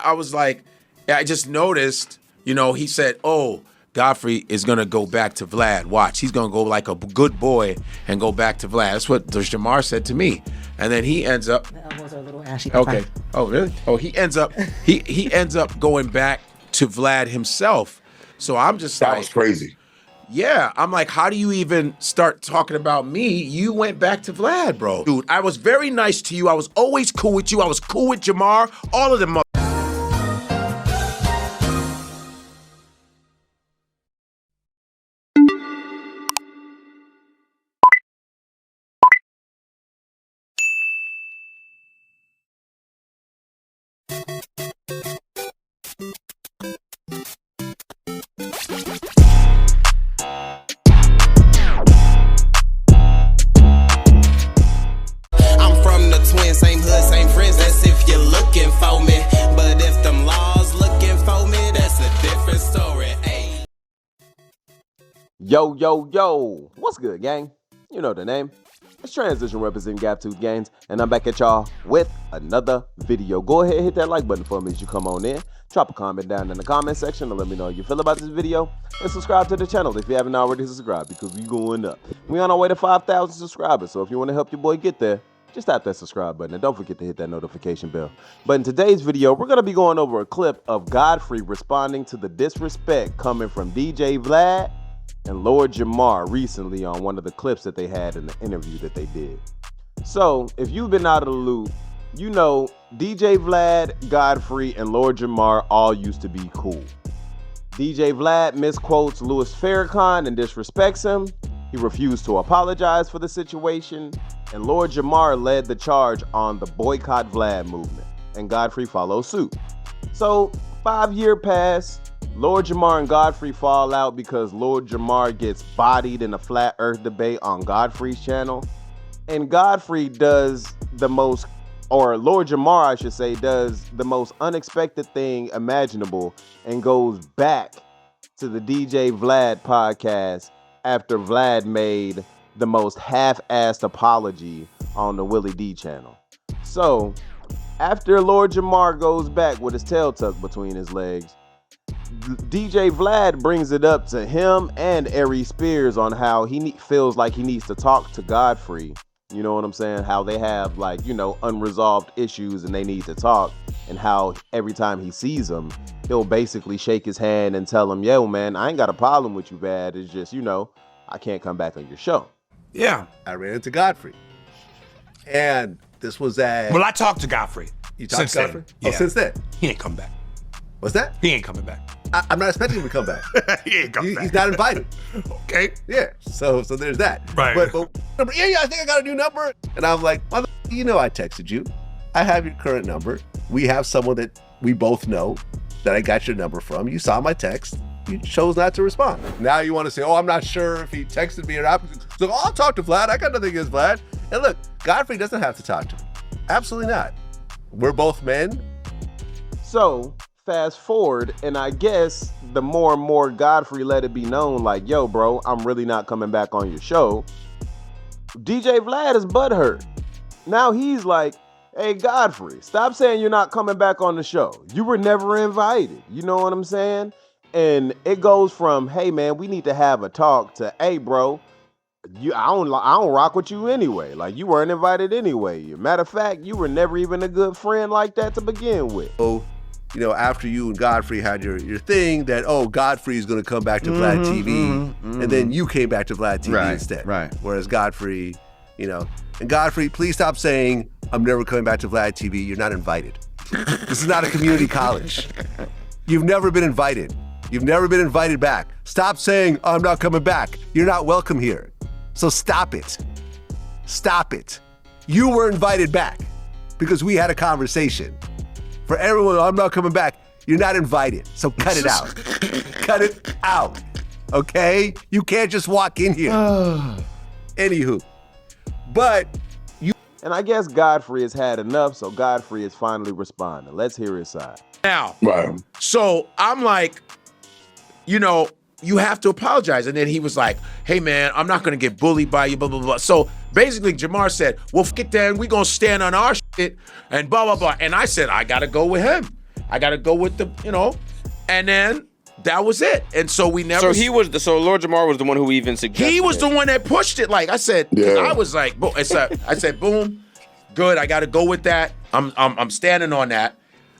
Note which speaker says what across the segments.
Speaker 1: I was like, I just noticed, you know, he said, oh, Godfrey is going to go back to Vlad. Watch, he's going to go like a good boy and go back to Vlad. That's what Jamar said to me. And then he ends up...
Speaker 2: The elbows are a little ashy.
Speaker 1: Okay. Oh, really? Oh, he ends up he ends up going back to Vlad himself. So I'm just like...
Speaker 3: That was crazy.
Speaker 1: Yeah, I'm like, how do you even start talking about me? You went back to Vlad, bro. Dude, I was very nice to you. I was always cool with you. I was cool with Jamar. All of them.
Speaker 4: Same hood, same friends, that's if you're looking for me. But if them laws looking for me, that's a different story. Ay.
Speaker 5: Yo, yo, yo. What's good, gang? You know the name. It's Transition representing Gap2 Games, and I'm back at y'all with another video. Go ahead and hit that like button for me as you come on in. Drop a comment down in the comment section to let me know how you feel about this video. And subscribe to the channel if you haven't already subscribed, because we're going up. We're on our way to 5,000 subscribers, so if you want to help your boy get there, just tap that subscribe button and don't forget to hit that notification bell. But in today's video, we're going to be going over a clip of Godfrey responding to the disrespect coming from DJ Vlad and Lord Jamar recently on one of the clips that they had in the interview that they did. So if you've been out of the loop, you know DJ Vlad, Godfrey, and Lord Jamar all used to be cool. DJ Vlad misquotes Louis Farrakhan and disrespects him. He refused to apologize for the situation, and Lord Jamar led the charge on the Boycott Vlad movement, and Godfrey follows suit. So, 5-year pass, Lord Jamar and Godfrey fall out because Lord Jamar gets bodied in a flat earth debate on Godfrey's channel, and Godfrey does the most, or Lord Jamar, I should say, does the most unexpected thing imaginable and goes back to the DJ Vlad podcast after Vlad made the most half-assed apology on the Willie D channel. So, after Lord Jamar goes back with his tail tucked between his legs, DJ Vlad brings it up to him and Ari Spears on how he feels like he needs to talk to Godfrey. You know what I'm saying? How they have, like, you know, unresolved issues and they need to talk, and how every time he sees him, he'll basically shake his hand and tell him, yo, man, I ain't got a problem with you, Vlad. It's just, you know, I can't come back on your show.
Speaker 1: Yeah.
Speaker 6: I ran into Godfrey. And this was at...
Speaker 7: Well, I talked to Godfrey.
Speaker 6: You talked to Godfrey?
Speaker 7: Yeah.
Speaker 6: Oh, since then?
Speaker 7: He ain't come back.
Speaker 6: What's that?
Speaker 7: He ain't coming back.
Speaker 6: I'm not expecting him to come back.
Speaker 7: He ain't coming back.
Speaker 6: He's not invited.
Speaker 7: Okay.
Speaker 6: Yeah, so there's that.
Speaker 7: Right.
Speaker 6: But yeah, I think I got a new number. And I'm like, you know I texted you. I have your current number. We have someone that we both know that I got your number from. You saw my text. You chose not to respond. Now you want to say, oh, I'm not sure if he texted me or not. So I'll talk to Vlad. I got nothing against Vlad. And look, Godfrey doesn't have to talk to him. Absolutely not. We're both men.
Speaker 5: So fast forward, and I guess the more and more Godfrey let it be known, like, yo, bro, I'm really not coming back on your show, DJ Vlad is butthurt. Now he's like, hey, Godfrey, stop saying you're not coming back on the show. You were never invited. You know what I'm saying? And it goes from, hey, man, we need to have a talk to, hey, bro, I don't rock with you anyway. Like, you weren't invited anyway. Matter of fact, you were never even a good friend like that to begin with.
Speaker 6: Oh, you know, after you and Godfrey had your thing that, oh, Godfrey's going to come back to Vlad TV, and then you came back to Vlad TV instead.
Speaker 8: Right.
Speaker 6: Whereas Godfrey, you know, and Godfrey, please stop saying, I'm never coming back to Vlad TV. You're not invited. This is not a community college. You've never been invited. You've never been invited back. Stop saying, I'm not coming back. You're not welcome here. So stop it. Stop it. You were invited back because we had a conversation. For everyone, I'm not coming back. You're not invited. So cut it out. Cut it out. Okay? You can't just walk in here. Anywho. But you...
Speaker 5: And I guess Godfrey has had enough, so Godfrey is finally responding. Let's hear his side.
Speaker 1: Now, so I'm like, you know, you have to apologize. And then he was like, hey, man, I'm not going to get bullied by you, blah, blah, blah. So basically, Jamar said, well, f it then. We're going to stand on our shit and blah, blah, blah. And I said, I got to go with him. I got to go with the, and then that was it. And so we never.
Speaker 2: So Lord Jamar was the one who even suggested.
Speaker 1: He was the one that pushed it. Like I said, I was like, boom. I said, boom, good. I got to go with that. I'm standing on that.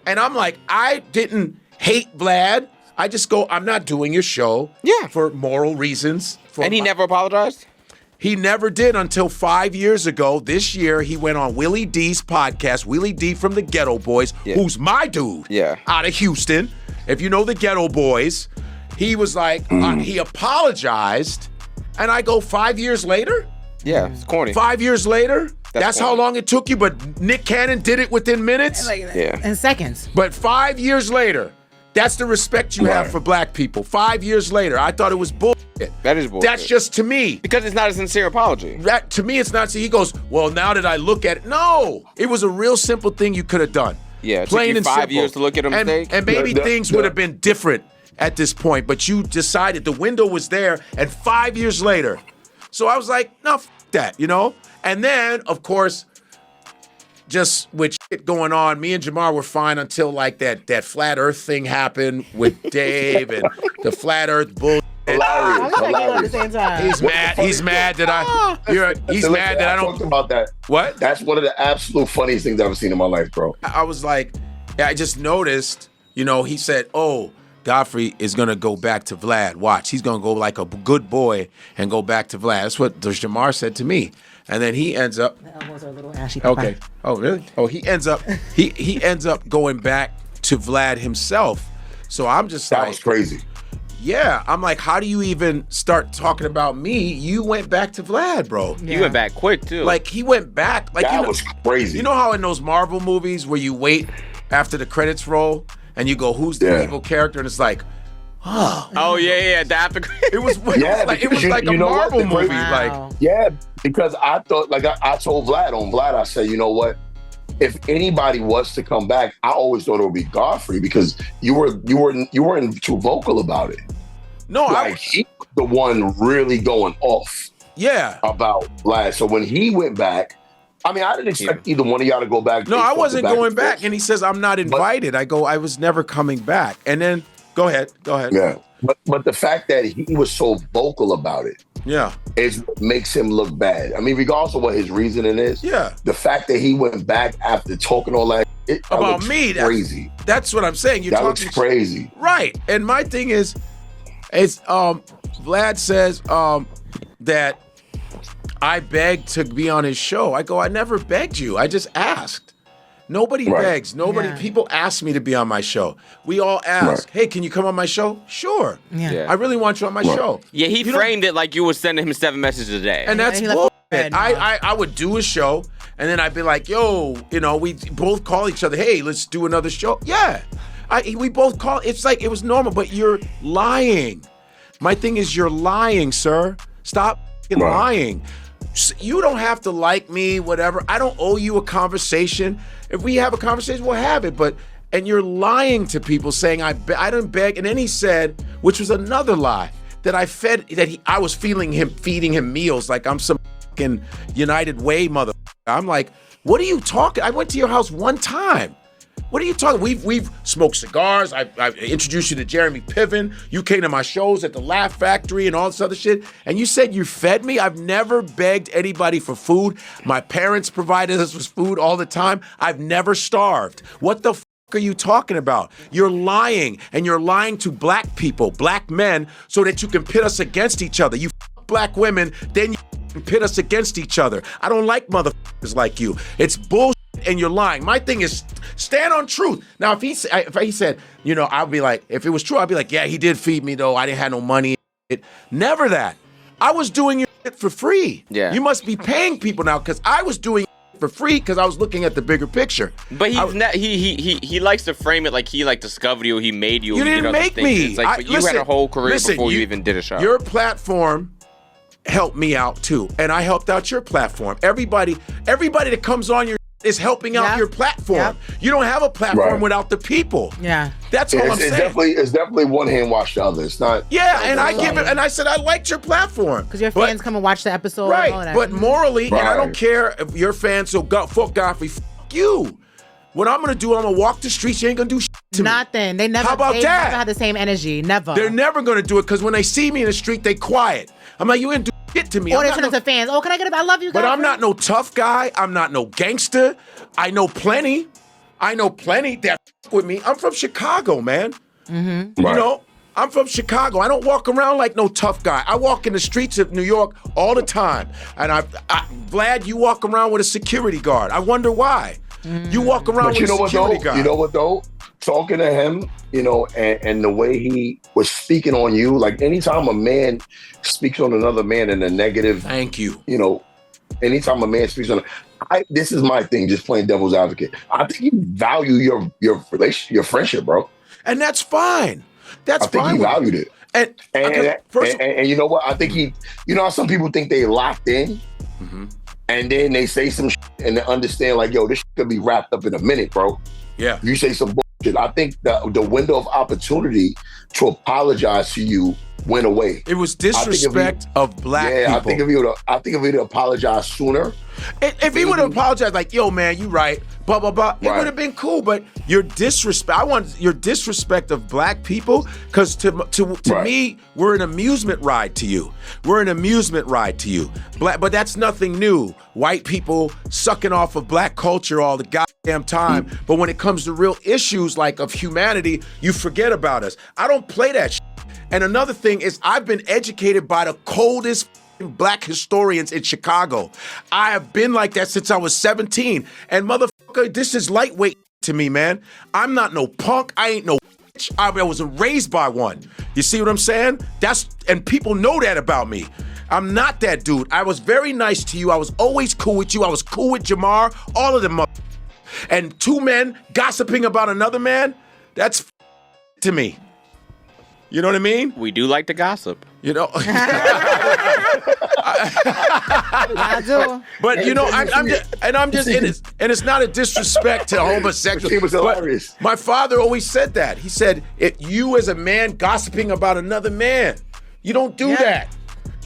Speaker 1: And I'm like, I didn't hate Vlad. I just go, I'm not doing your show.
Speaker 2: Yeah.
Speaker 1: For moral reasons.
Speaker 2: And he never apologized?
Speaker 1: He never did until 5 years ago. This year, he went on Willie D's podcast, Willie D from the Ghetto Boys, who's my dude out of Houston. If you know the Ghetto Boys, he was like, he apologized. And I go, 5 years later?
Speaker 2: Yeah, it's corny.
Speaker 1: 5 years later? That's how long it took you, but Nick Cannon did it within minutes?
Speaker 3: In seconds.
Speaker 1: But 5 years later, that's the respect you have for black people. 5 years later, I thought it was bullshit.
Speaker 2: That is bullshit.
Speaker 1: That's just to me.
Speaker 2: Because it's not a sincere apology.
Speaker 1: That to me, it's not. So he goes, well, now that I look at it, no, it was a real simple thing you could have done.
Speaker 2: Yeah, it took you 5 years to look at a mistake.
Speaker 1: And maybe things would have been different at this point, but you decided the window was there, and 5 years later. So I was like, no, that, And then, of course, just with shit going on, me and Jamar were fine until like that flat Earth thing happened with Dave and the flat Earth bull.
Speaker 3: Hilarious.
Speaker 1: He's mad that I don't
Speaker 8: talked about that.
Speaker 1: What?
Speaker 8: That's one of the absolute funniest things I've ever seen in my life, bro.
Speaker 1: I was like, I just noticed, he said, oh, Godfrey is going to go back to Vlad. Watch, he's going to go like a good boy and go back to Vlad. That's what Jamar said to me. And then he ends up.
Speaker 3: The elbows are a little ashy.
Speaker 1: Okay. Oh, really? Oh, he ends up. He ends up going back to Vlad himself. So I'm just
Speaker 8: that was crazy.
Speaker 1: Yeah, I'm like, how do you even start talking about me? You went back to Vlad, bro.
Speaker 2: Yeah. You went back quick too.
Speaker 1: Like he went back. Like
Speaker 8: that was crazy.
Speaker 1: You know how in those Marvel movies where you wait after the credits roll and you go, who's the evil character? And it's like,
Speaker 2: oh yeah.
Speaker 1: It was like a Marvel movie.
Speaker 3: Wow.
Speaker 1: Like,
Speaker 8: yeah, because I thought, like I told Vlad, I said, you know what? If anybody was to come back, I always thought it would be Godfrey because you weren't too vocal about it.
Speaker 1: No,
Speaker 8: he was the one really going off.
Speaker 1: Yeah.
Speaker 8: About Vlad. So when he went back, I mean, I didn't expect either one of y'all to go back.
Speaker 1: No, I wasn't going back. And he says, I'm not invited. I go, I was never coming back. And then, go ahead.
Speaker 8: Yeah. But the fact that he was so vocal about it, is what makes him look bad. I mean, regardless of what his reasoning is, the fact that he went back after talking all that
Speaker 1: about me,
Speaker 8: crazy.
Speaker 1: That's what I'm saying.
Speaker 8: That looks crazy,
Speaker 1: right? And my thing is Vlad says that I begged to be on his show. I go, I never begged you. I just asked. Nobody begs. People ask me to be on my show. We all ask, hey, can you come on my show? Sure.
Speaker 3: Yeah.
Speaker 1: I really want you on my show.
Speaker 2: Yeah, he framed it like you were sending him 7 messages a day.
Speaker 1: And that's bullshit. I would do a show, and then I'd be like, yo, we both call each other, hey, let's do another show. Yeah. We both call. It's like, it was normal, but you're lying. My thing is you're lying, sir. Stop lying. You don't have to like me, whatever. I don't owe you a conversation. If we have a conversation, we'll have it. And you're lying to people saying I didn't beg. And then he said, which was another lie, that I was feeding him meals like I'm some fucking United Way mother. I'm like, what are you talking? I went to your house one time. What are you talking? We've smoked cigars. I introduced you to Jeremy Piven. You came to my shows at the Laugh Factory and all this other shit. And you said you fed me? I've never begged anybody for food. My parents provided us with food all the time. I've never starved. What the are you talking about? You're lying, and you're lying to black people, black men, so that you can pit us against each other. You black women, then you pit us against each other. I don't like motherfuckers like you. It's bullshit. And you're lying. My thing is stand on truth. Now, if he said, I'll be like, if it was true, I'd be like, yeah, he did feed me though. I didn't have no money. Never that. I was doing your shit for free.
Speaker 2: Yeah.
Speaker 1: You must be paying people now because I was doing it for free because I was looking at the bigger picture.
Speaker 2: But he likes to frame it like he discovered you. He made you.
Speaker 1: You didn't make me.
Speaker 2: It's like, you had a whole career before you even did a show.
Speaker 1: Your platform helped me out too, and I helped out your platform. Everybody that comes on your is helping out your platform. Yep. You don't have a platform without the people.
Speaker 3: Yeah.
Speaker 1: That's all I'm saying.
Speaker 8: It's definitely one hand wash the other. It's not.
Speaker 1: Yeah, and I give it, and I said I liked your platform.
Speaker 3: Because your fans come and watch the episode.
Speaker 1: Right,
Speaker 3: and all that.
Speaker 1: but morally, and I don't care if you're fans, so fuck Godfrey, fuck you. What I'm going to do, I'm going to walk the streets, you ain't going to do shit. to me.
Speaker 3: Nothing. They never.
Speaker 1: How about
Speaker 3: they
Speaker 1: that?
Speaker 3: Never had the same energy. Never.
Speaker 1: They're never gonna do it because when they see me in the street, they quiet. I'm like, you ain't do shit to me.
Speaker 3: Or
Speaker 1: I'm
Speaker 3: they
Speaker 1: not
Speaker 3: turn
Speaker 1: no-
Speaker 3: into fans. Oh, can I get it? I love you,
Speaker 1: But
Speaker 3: guys.
Speaker 1: I'm not no tough guy. I'm not no gangster. I know plenty. That with me. I'm from Chicago, man.
Speaker 3: Mm-hmm.
Speaker 1: You know, I'm from Chicago. I don't walk around like no tough guy. I walk in the streets of New York all the time. And Vlad, you walk around with a security guard. I wonder why. You walk around
Speaker 8: But you
Speaker 1: with
Speaker 8: know
Speaker 1: a
Speaker 8: what
Speaker 1: security
Speaker 8: though?
Speaker 1: guard.
Speaker 8: You know what though? Talking to him, you know, and the way he was speaking on you, like anytime a man speaks on another man in a negative,
Speaker 1: thank you.
Speaker 8: You know, anytime a man speaks on, this is my thing, just playing devil's advocate. I think you value your relationship, your friendship, bro.
Speaker 1: And that's fine. That's fine.
Speaker 8: I think he valued it. And you know what? I think you know how some people think they locked in, and then they say some shit and they understand like, yo, this shit could be wrapped up in a minute, bro.
Speaker 1: Yeah.
Speaker 8: If you say some bullshit, I think the window of opportunity to apologize to you went away.
Speaker 1: It was disrespect of black people.
Speaker 8: I think if he would have apologized sooner.
Speaker 1: If he would have apologized, like, yo, man, you right, blah, blah, blah, it would have been cool. But your disrespect, I want your disrespect of black people, because to me, we're an amusement ride to you. We're an amusement ride to you. But that's nothing new. White people sucking off of black culture all the goddamn time. But when it comes to real issues like of humanity, you forget about us. I don't play that shit. And another thing is I've been educated by the coldest black historians in Chicago. I have been like that since I was 17. And motherfucker, this is lightweight to me, man. I'm not no punk. I ain't no bitch. I wasn't raised by one. You see what I'm saying? And people know that about me. I'm not that dude. I was very nice to you. I was always cool with you. I was cool with Jamar, all of them. And two men gossiping about another man, that's to me. You know what I mean?
Speaker 2: We do like to gossip.
Speaker 1: You know?
Speaker 3: I do.
Speaker 1: But you know, I'm just and it's not a disrespect to homosexuals.
Speaker 8: It was hilarious.
Speaker 1: My father always said that. He said, if you as a man gossiping about another man, you don't do that.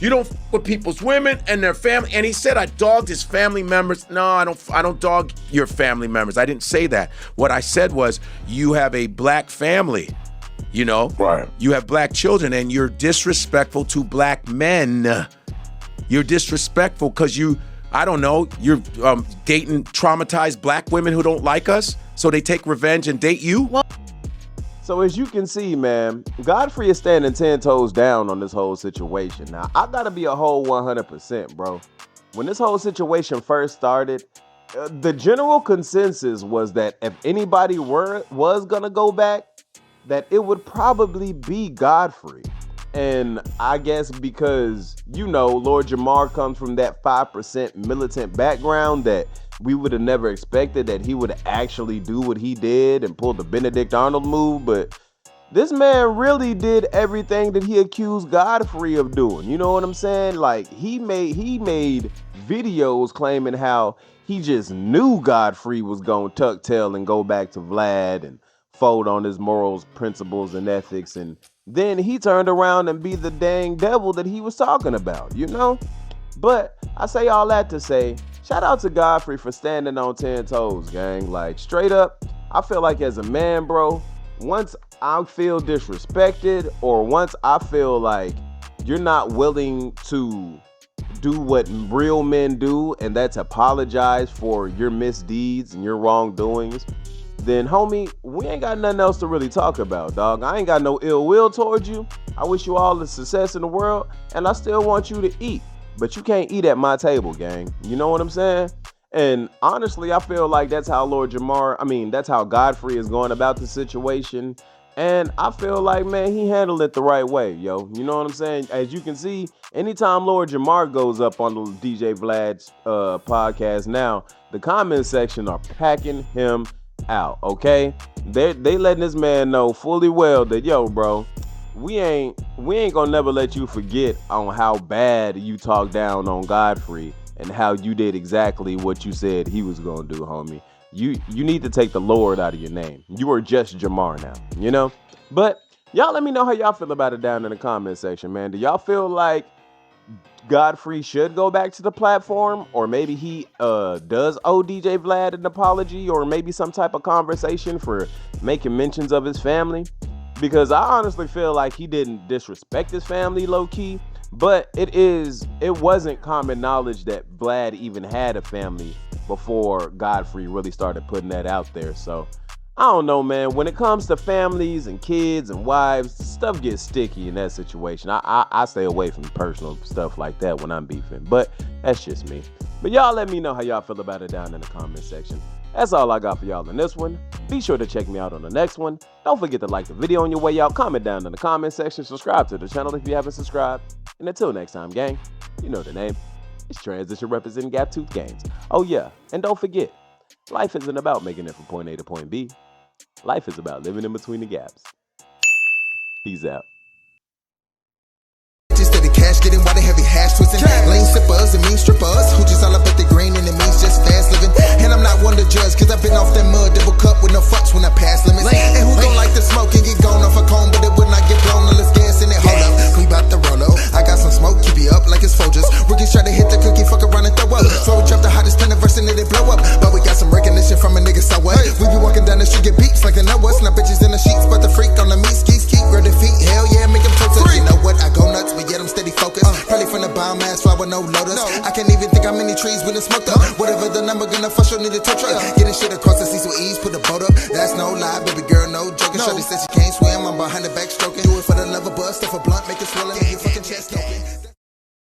Speaker 1: You don't f with people's women and their family. And he said I dogged his family members. No, I don't dog your family members. I didn't say that. What I said was, you have a black family. You know, you have black children and you're disrespectful to black men. You're disrespectful because you're dating traumatized black women who don't like us. So they take revenge and date you.
Speaker 5: So as you can see, man, Godfrey is standing 10 toes down on this whole situation. Now, I gotta be a whole 100%, bro. When this whole situation first started, the general consensus was that if anybody was gonna go back, that it would probably be Godfrey. And I guess because, you know, Lord Jamar comes from that 5% militant background, that we would have never expected that he would actually do what he did and pull the Benedict Arnold move. But this man really did everything that he accused Godfrey of doing. You know what I'm saying? Like, he made videos claiming how he just knew Godfrey was gonna tuck tail and go back to Vlad and fold on his morals, principles, and ethics, and then he turned around and be the dang devil that he was talking about, you know? But I say all that to say, shout out to Godfrey for standing on 10 toes, gang. Like, straight up, I feel like as a man, bro, once I feel disrespected, or once I feel like you're not willing to do what real men do, and that's apologize for your misdeeds and your wrongdoings, then homie, we ain't got nothing else to really talk about, dog. I ain't got no ill will towards you. I wish you all the success in the world, and I still want you to eat. But you can't eat at my table, gang. You know what I'm saying? And honestly, I feel like that's how that's how Godfrey is going about the situation. And I feel like, man, he handled it the right way, yo. You know what I'm saying? As you can see, anytime Lord Jamar goes up on the DJ Vlad's podcast now, the comment section are packing him out, okay? They letting this man know fully well that, yo, bro, we ain't gonna never let you forget on how bad you talked down on Godfrey and how you did exactly what you said he was gonna do, homie. You need to take the Lord out of your name. You are just Jamar now, you know? But y'all let me know how y'all feel about it down in the comment section, man. Do y'all feel like Godfrey should go back to the platform, or maybe he does owe DJ Vlad an apology, or maybe some type of conversation for making mentions of his family, because I honestly feel like he didn't disrespect his family low-key, but it wasn't common knowledge that Vlad even had a family before Godfrey really started putting that out there. So I don't know, man. When it comes to families and kids and wives, stuff gets sticky in that situation. I stay away from personal stuff like that when I'm beefing, but that's just me. But y'all let me know how y'all feel about it down in the comment section. That's all I got for y'all in this one. Be sure to check me out on the next one. Don't forget to like the video on your way out, comment down in the comment section, subscribe to the channel if you haven't subscribed. And until next time, gang, you know the name. It's Transition representing Gap-Toothed Games. Oh yeah, and don't forget, life isn't about making it from point A to point B. Life is about living in between the gaps. Peace out.
Speaker 9: Steady cash getting why they heavy hash twisting. Lane sippers and mean strippers who just all up at the green and it means just fast living. And I'm not one to judge cause I've been off that mud double cup with no fucks when I pass limits. And who don't like to smoke and get gone off a cone, but it would not get blown unless gas in it. Hold up, we bout to roll up. I got some smoke, keep you up like it's Folgers. Rookies try to hit the cookie, fuck around and throw up. So we drop the hottest pen verse and it blow up. But we got some recognition from a nigga, so what? We be walking down the street, get beeps like they know us. Now bitches in the sheets, but the freak on the meat skis keep grab their feet. Hell yeah, make them toast. You know what? I go nuts, but yet I'm steady focused. Probably from the biomass, fly with no lotus. I can't even think how many trees we done smoked up. Whatever the number, gonna fuss, you'll need a tow truck. Getting shit across the seas with ease, put a boat up. That's no lie, baby girl, no joking. Shorty said she